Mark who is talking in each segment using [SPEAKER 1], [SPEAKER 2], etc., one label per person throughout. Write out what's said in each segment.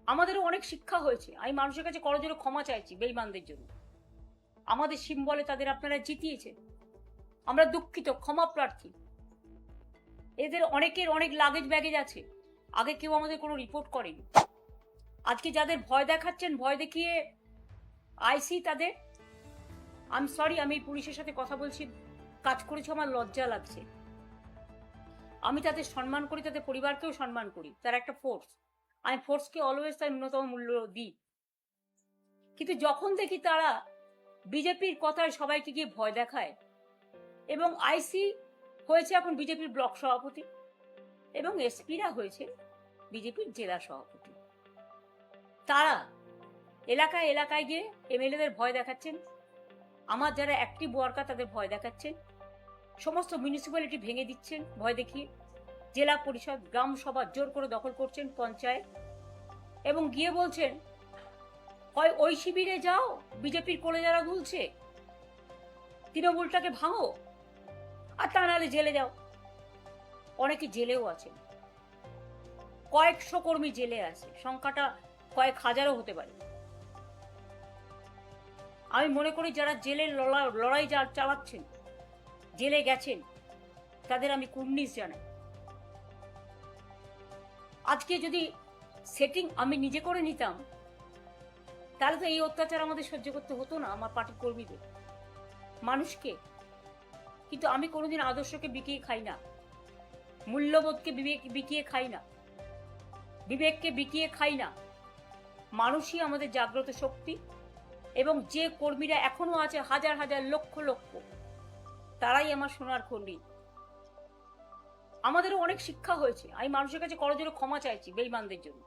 [SPEAKER 1] আমাদেরও অনেক শিক্ষা হয়েছে। আমি মানুষের কাছে করজোড়ে ক্ষমা চাইছি বেঈমানদের জন্য। আমাদের সিম্বলে তাদের আপনারা জিতিয়েছেন। আমরা দুঃখিত, ক্ষমা প্রার্থী। এদের অনেকের অনেক লাগেজ ব্যাগেজ আছে, আগে কেউ আমাদের কোনো রিপোর্ট করেনি। আজকে যাদের ভয় দেখাচ্ছেন, ভয় দেখিয়ে আইসি তাদের, আমি সরি, আমি পুলিশের সাথে কথা বলছি, কাজ করেছি, আমার লজ্জা লাগছে। আমি তাদের সম্মান করি, তাদের পরিবারকেও সম্মান করি, তারা একটা ফোর্স। আমি ফোর্সকে অলওয়েজ তার ন্যূনতম মূল্য দিই। কিন্তু যখন দেখি তারা বিজেপির কথায় সবাইকে গিয়ে ভয় দেখায়, এবং আইসি হয়েছে এখন বিজেপির ব্লক সভাপতি এবং এসপিরা হয়েছে বিজেপির জেলা সভাপতি, তারা এলাকায় এলাকায় গিয়ে এমএলএদের ভয় দেখাচ্ছেন, আমার যারা অ্যাক্টিভ ওয়ার্কার তাদের ভয় দেখাচ্ছেন, সমস্ত মিউনিসিপ্যালিটি ভেঙে দিচ্ছেন ভয় দেখিয়ে, জেলা পরিষদ গ্রাম সভা জোর করে দখল করছেন, পঞ্চায়েত, এবং গিয়ে বলছেন হয় ওই শিবিরে যাও, বিজেপির কোলে যারা দুলছে, তৃণমূলটাকে ভাঙো, আর তা নাহলে জেলে যাও। অনেকে জেলেও আছেন, কয়েকশো কর্মী জেলে আছে, সংখ্যাটা কয়েক হাজারও হতে পারে। আমি মনে করি যারা জেলের লড়াই চালাচ্ছেন, জেলে গেছেন, তাদের আমি কুর্নিশ জানাই। আজকে যদি সেটিং আমি নিজে করে নিতাম, তাহলে তো এই অত্যাচার আমাদের সহ্য করতে হতো না, আমার পার্টির কর্মীদের, মানুষকে। কিন্তু আমি কোনোদিন আদর্শকে বিকিয়ে খাই না, মূল্যবোধকে বিকিয়ে খাই না, বিবেককে বিকিয়ে খাই না। মানুষই আমাদের জাগ্রত শক্তি, এবং যে কর্মীরা এখনো আছে হাজার হাজার লক্ষ লক্ষ, তারাই আমার সোনার খন্ডি। আমাদেরও অনেক শিক্ষা হয়েছে। আমি মানুষের কাছে করজোড়ে ক্ষমা চাইছি বেঈমানদের জন্য।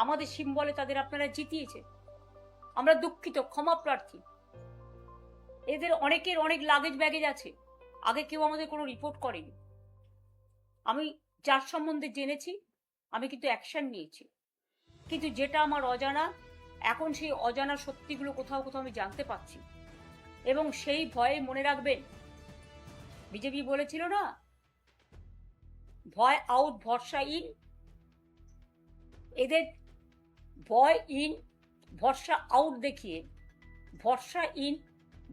[SPEAKER 1] আমাদের সিম্বলে তাদের আপনারা জিতিয়েছেন। আমরা দুঃখিত, ক্ষমা প্রার্থী। এদের অনেকের অনেক লাগেজ ব্যাগেজ আছে, আগে কেউ আমাদের কোনো রিপোর্ট করেনি। আমি যার সম্বন্ধে জেনেছি, আমি কিন্তু অ্যাকশন নিয়েছি। কিন্তু যেটা আমার অজানা, এখন সেই অজানা সত্যিগুলো কোথাও কোথাও আমি জানতে পারছি, এবং সেই ভয়ে মনে রাখবেন, বিজেপি বলেছিল না, ভয় আউট ভরসা ইন। এদের ভয় ইন ভরসা আউট দেখিয়ে ভরসা ইন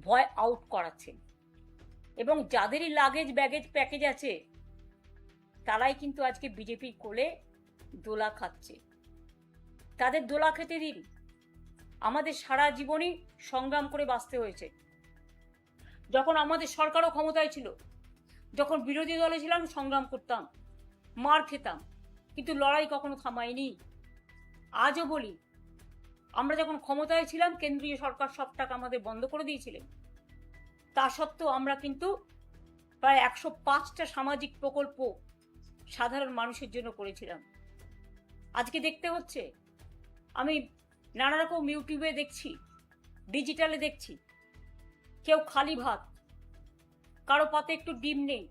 [SPEAKER 1] ভয় আউট করাচ্ছেন, এবং যাদেরই লাগেজ ব্যাগেজ প্যাকেজ আছে তারাই কিন্তু আজকে বিজেপির কোলে দোলা খাচ্ছে। তাদের দোলা খেতে দিন। আমাদের সারা জীবনই সংগ্রাম করে বাঁচতে হয়েছে। যখন আমাদের সরকারও ক্ষমতায় ছিল, যখন বিরোধী দলে ছিলাম, সংগ্রাম করতাম, মার খেতাম, কিন্তু লড়াই কখনো থামায়নি। আজও বলি, আমরা যখন ক্ষমতায় ছিলাম, কেন্দ্রীয় সরকার সব টাকা আমাদের বন্ধ করে দিয়েছিলেন। তা সত্ত্বেও আমরা কিন্তু প্রায় 105টা সামাজিক প্রকল্প সাধারণ মানুষের জন্য করেছিলাম। আজকে দেখতে হচ্ছে, আমি নানা রকম ইউটিউবে দেখছি, ডিজিটালে দেখছি, কেউ খালি ভাত, কারো পাতে একটু ডিম নেই,